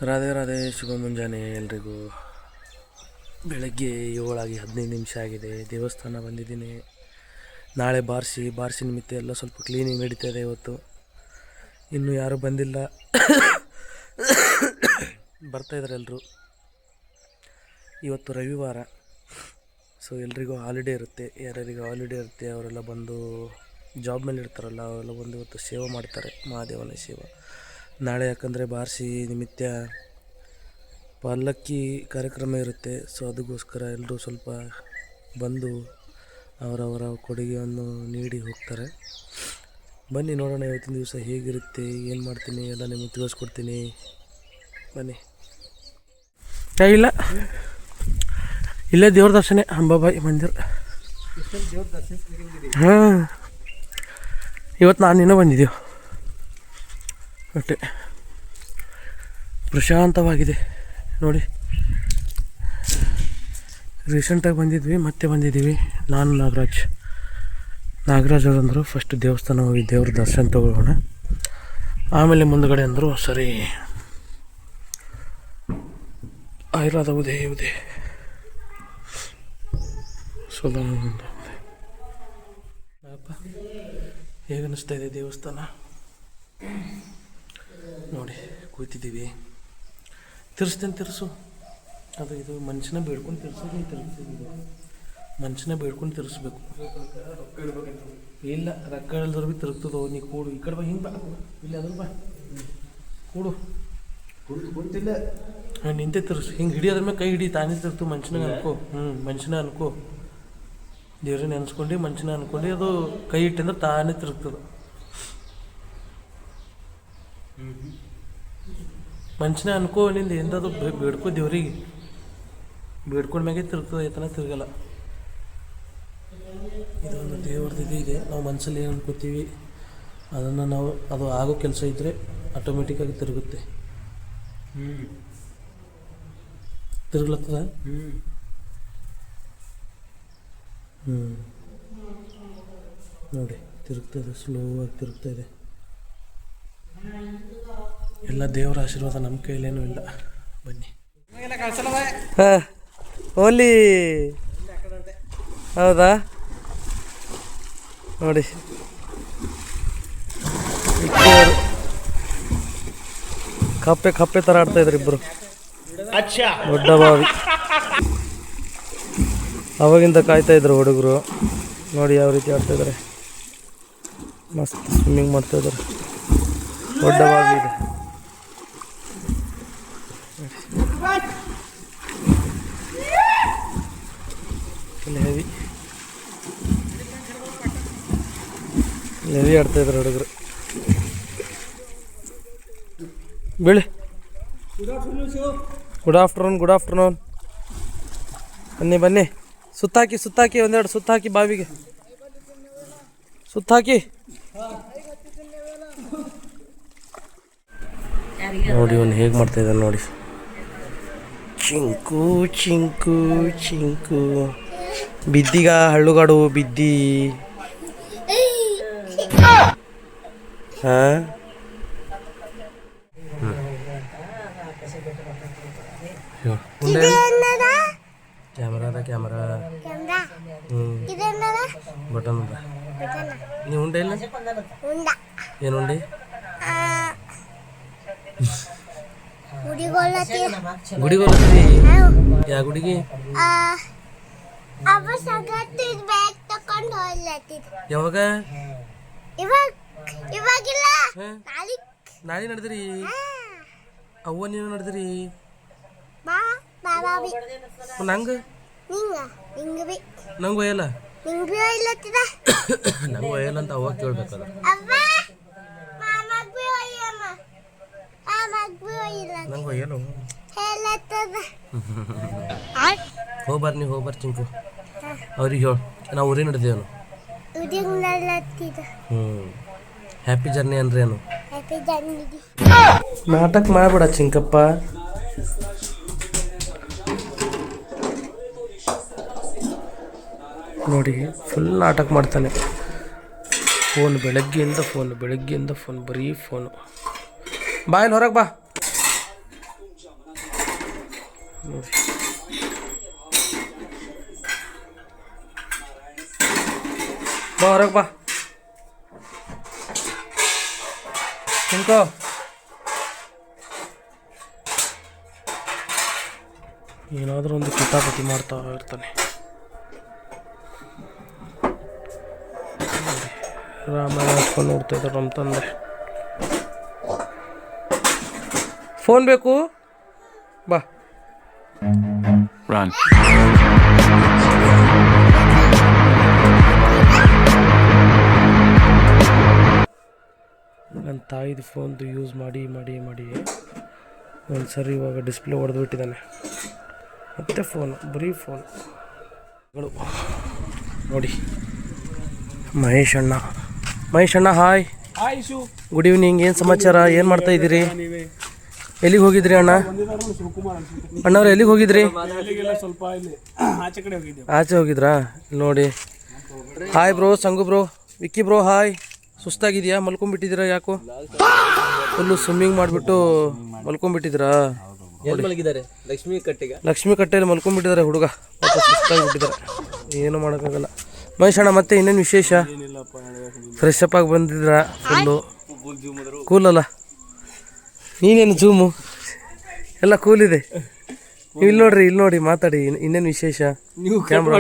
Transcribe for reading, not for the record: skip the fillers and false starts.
ರಾಧೆ ರಾಧೆ, ಶುಭ ಮುಂಜಾನೆ ಎಲ್ರಿಗೂ. ಬೆಳಗ್ಗೆ 7:15 ಆಗಿದೆ. ದೇವಸ್ಥಾನ ಬಂದಿದ್ದೀನಿ. ನಾಳೆ ಬಾರ್ಸಿ ನಿಮಿತ್ತ ಎಲ್ಲ ಸ್ವಲ್ಪ ಕ್ಲೀನಿಂಗ್ ನಡೀತಾ ಇದೆ. ಇವತ್ತು ಇನ್ನೂ ಯಾರೂ ಬಂದಿಲ್ಲ, ಬರ್ತಾಯಿದ್ದಾರೆ ಎಲ್ಲರೂ. ಇವತ್ತು ರವಿವಾರ, ಸೊ ಎಲ್ರಿಗೂ ಹಾಲಿಡೇ ಇರುತ್ತೆ. ಯಾರ್ಯಾರಿಗೆ ಹಾಲಿಡೇ ಇರುತ್ತೆ ಅವರೆಲ್ಲ ಬಂದು ಜಾಬ್ ಮೇಲೆ ಇರ್ತಾರಲ್ಲ, ಅವರೆಲ್ಲ ಬಂದು ಇವತ್ತು ಸೇವೆ ಮಾಡ್ತಾರೆ, ಮಹಾದೇವನ ಸೇವೆ. ನಾಳೆ ಯಾಕಂದರೆ ಬಾರ್ಸಿ ನಿಮಿತ್ತ ಪಲ್ಲಕ್ಕಿ ಕಾರ್ಯಕ್ರಮ ಇರುತ್ತೆ. ಸೊ ಅದಕ್ಕೋಸ್ಕರ ಎಲ್ಲರೂ ಸ್ವಲ್ಪ ಬಂದು ಅವರವರ ಕೊಡುಗೆಯನ್ನು ನೀಡಿ ಹೋಗ್ತಾರೆ. ಬನ್ನಿ ನೋಡೋಣ ಇವತ್ತಿನ ದಿವಸ ಹೇಗಿರುತ್ತೆ, ಏನು ಮಾಡ್ತೀನಿ ಎಲ್ಲ ನಿಮಗೆ ತಿಳಿಸ್ಕೊಡ್ತೀನಿ. ಬನ್ನಿ. ಇಲ್ಲ ಇಲ್ಲೇ ದೇವ್ರ ದರ್ಶನ, ಅಂಬಾಬಾಯಿ ಮಂದಿರ. ಹಾಂ, ಇವತ್ತು ನಾನು ಇನ್ನೂ ಬಂದಿದ್ದೀವಿ. ಒಟ್ಟೆ ಪ್ರಶಾಂತವಾಗಿದೆ ನೋಡಿ. ರೀಸೆಂಟಾಗಿ ಬಂದಿದ್ವಿ, ಮತ್ತೆ ಬಂದಿದ್ದೀವಿ. ನಾನು ನಾಗರಾಜ್ ಅವರು ಅಂದರು ಫಸ್ಟ್ ದೇವಸ್ಥಾನ ಹೋಗಿ ದೇವ್ರ ದರ್ಶನ ತಗೊಳ್ಳೋಣ, ಆಮೇಲೆ ಮುಂದುಗಡೆ ಅಂದರು ಸರಿ ಆಯುರ್ವೇದ ಉದೇ ಅಪ್ಪ ಹೇಗೆ ಅನ್ನಿಸ್ತಾ ಇದೆ ದೇವಸ್ಥಾನ ನೋಡಿ. ಕೂತಿದ್ದೀವಿ, ತಿರ್ಸು ಅದು ಇದು ಮನುಷ್ಯನ ಬೇಡ್ಕೊಂಡು ತಿರ್ಸಿದ್ದೀವಿ. ಮನುಷ್ಯನ ಬೇಡ್ಕೊಂಡು ತಿರ್ಸ್ಬೇಕು. ಇಲ್ಲ ರೊಕ್ಕ ಹೇಳಿದ್ರು ಭೀ ತಿರುಗ್ತದೋ. ನೀ ಕೂಡು, ಈ ಕಡೆ ಬಾ, ಹಿಂಗೆ ಬಾ, ಇಲ್ಲ ಅದ್ರ ಬಾ, ಕೂಡು ಕುಂತಿಲ್ಲ. ಹಾಂ, ನಿಂತೆ ತಿರ್ಸು, ಹಿಂಗೆ ಹಿಡಿಯೋದ್ರ ಮೇಲೆ ಕೈ ಹಿಡಿ, ತಾನೇ ತಿರ್ತು. ಮನುಷ್ಯನಾಗ ಅನ್ಕೋ, ಮನುಷ್ಯನ ಅನ್ಕೋ, ದೇವ್ರನ್ನ ನೆನೆಸ್ಕೊಂಡು ಮನುಷ್ಯನ ಅನ್ಕೊಂಡು ಅದು ಕೈ ಇಟ್ಟಂದ್ರೆ ತಾನೇ ತಿರುಗ್ತದೆ. ಮನುಷ್ಯನ ಅನ್ಕೋ, ನಿಂದ ಎಂದದು ಬೇಡ್ಕೋ, ದೇವ್ರಿಗೆ ಬೇಡ್ಕೊಂಡ್ಮ್ಯಾಗೆ ತಿರುಗ್ತದೆ, ಏತನ ತಿರುಗಲ್ಲ. ಇದೊಂದು ದೇವ್ರದ್ದು ಇದೆ. ನಾವು ಮನಸ್ಸಲ್ಲಿ ಏನು ಅನ್ಕೋತೀವಿ ಅದನ್ನು ನಾವು, ಅದು ಆಗೋ ಕೆಲಸ ಇದ್ದರೆ ಆಟೋಮೆಟಿಕ್ಕಾಗಿ ತಿರುಗುತ್ತೆ. ತಿರುಗ್ಲತ್ತದ. ನೋಡಿ ತಿರುಗ್ತದೆ, ಸ್ಲೋ ಆಗಿ ತಿರುಗ್ತಾ ಇದೆ. ಎಲ್ಲ ದೇವರ ಆಶೀರ್ವಾದ, ನಮ್ಮ ಕೈಲೇನೂ ಇಲ್ಲ. ಬನ್ನಿ. ಹಾಂ, ಓಲಿ ಹೌದಾ ನೋಡಿ. ಕಪ್ಪೆ ಥರ ಆಡ್ತಾ ಇದ್ರು ಇಬ್ಬರು. ದೊಡ್ಡ ಬಾವಿ, ಅವಾಗಿಂದ ಕಾಯ್ತಾ ಇದ್ರು ಹುಡುಗರು. ನೋಡಿ ಯಾವ ರೀತಿ ಆಡ್ತಾ ಇದ್ದಾರೆ, ಮಸ್ತ್ ಸ್ವಿಮ್ಮಿಂಗ್ ಮಾಡ್ತಾ ಇದ್ದಾರೆ. ದೊಡ್ಡ ಬಾವಿ ಇದೆ. ಹೆವಿ ಆಡ್ತಾ ಇದ್ದಾರೆ ಹುಡುಗರು. ಬೀಳಿ. Good afternoon. ಬನ್ನಿ. ಸುತ್ತಾಕಿ ಒಂದೆರಡು ಸುತ್ತಾಕಿ, ಬಾವಿಗೆ ಸುತ್ತಾಕಿ. ನೋಡಿ ಅವನು ಹೇಗೆ ಮಾಡ್ತಾ ಇದ್ದಾನೆ ನೋಡಿ. ಚಿಂಕು ಬಿದ್ದೀಗ ಹಳ್ಳುಗಾಡು ಬಿದ್ದಿ. ಹಾಂ, ಕ್ಯಾಮರಾ ಬಟನ್ ಅದ. ನೀವು ಉಂಡೆ ಇಲ್ಲ? ಏನು ಉಂಡೆ? ಗುಡಿಗೋಲತ್ತಿ. ಯಾ ಗುಡಿಗೆ? ಯಾವಾಗ? ನಾಳೆ ನಡೆದ್ರಿ? ಅವ್ವ ನೀನು ನಡೆದ್ರಿ? ನಂಗೆ ಒಯ್ಯಲ್ಲ. ನಂಗೆ ಒಯ್ಯಲ್ಲ ಅಂತ ಅವಾಗ ಕೇಳ್ಬೇಕಲ್ಲ. ನಂಗೆ ಒಯ್ಯಲ್ಲ. ಹೋಗ್ಬಾರ ಚಿಂಕು ಅವ್ರಿಗೆ ಹೇಳು, ನಾವು ಊರಿಗೆ ನಡೆದೇವನು. ಹ್ಯಾಪಿ ಜರ್ನಿ ಅಂದ್ರೆ ಏನು? ನಾಟಕ ಮಾಡಬೇಡ ಚಿಂಕಪ್ಪ. ನೋಡಿ ಫುಲ್ ನಾಟಕ ಮಾಡ್ತಾನೆ. ಬೆಳಗ್ಗೆಯಿಂದ ಫೋನ್, ಬರೀ ಫೋನು. ಬಾ ಇಲ್ಲಿ ಹೊರಗೆ ಬಾ. ನೋಡಿ ಬಾ ಹೊರಗೆ ಬಾ ತಿನ್ಕೋ. ಏನಾದರೂ ಒಂದು ಕಿತಾಪತಿ ಮಾಡ್ತಾ ಇರ್ತಾನೆ. ರಾಮಾಯಣ ಹಚ್ಕೊಂಡು ನೋಡ್ತಾ ಇದ್ದಾರೆ ನಮ್ಮ ತಂದೆ. ಫೋನ್ ಬೇಕು ಬಾ. Run. ನನ್ನ ತಾಯಿದು ಫೋನ್ದು ಯೂಸ್ ಮಾಡಿ ಮಾಡಿ ಮಾಡಿ ಒಂದು ಸರಿ ಇವಾಗ ಡಿಸ್ಪ್ಲೇ ಹೊಡೆದು ಬಿಟ್ಟಿದ್ದಾನೆ. ಮತ್ತೆ ಫೋನು ಬರೀ ಫೋನ್ಗಳು ನೋಡಿ. ಮಹೇಶ್ ಅಣ್ಣ ಹಾಯ್. Good evening. ಏನು ಸಮಾಚಾರ? ಏನು ಮಾಡ್ತಾ ಇದ್ದೀರಿ? ಎಲ್ಲಿಗೆ ಹೋಗಿದ್ರಿ ಅಣ್ಣ? ಅಣ್ಣವ್ರು ಎಲ್ಲಿಗೆ ಹೋಗಿದ್ರಿ? ಆಚೆ ಹೋಗಿದ್ರಾ? ನೋಡಿ. Hi bro, Sangu bro, Vicky bro hi. ಸುಸ್ತಾಗಿದೆಯಾ? ಮಲ್ಕೊಂಡ್ಬಿಟ್ಟಿದ್ದೀರಾ? ಯಾಕೋ ಫುಲ್ಲು ಸ್ವಿಮ್ಮಿಂಗ್ ಮಾಡಿಬಿಟ್ಟು ಮಲ್ಕೊಂಡ್ಬಿಟ್ಟಿದ್ದೀರಾ? ಲಕ್ಷ್ಮಿ ಕಟ್ಟೆಯಲ್ಲಿ ಮಲ್ಕೊಂಡ್ಬಿಟ್ಟಿದ್ದಾರೆ ಹುಡುಗ. ಸುಸ್ತಾಗಿಬಿಟ್ಟಿದ್ದಾರೆ, ಏನು ಮಾಡೋಕ್ಕಾಗಲ್ಲ. ಮಹೇಶ್ ಅಣ್ಣ ಮತ್ತೆ ಇನ್ನೇನು ವಿಶೇಷ? ಫ್ರೆಶ್ ಅಪ್ ಆಗಿ ಬಂದಿದ್ದೀರಾ? ಫುಲ್ಲು ಕೂಲಲ್ಲ? ನೀನೇನು ಜೂಮು ಎಲ್ಲ ಕೂಲಿದೆ. ಇಲ್ಲಿ ನೋಡಿ ಮಾತಾಡಿ. ಇನ್ನೇನು ವಿಶೇಷ? ಕ್ಯಾಮ್ರಾ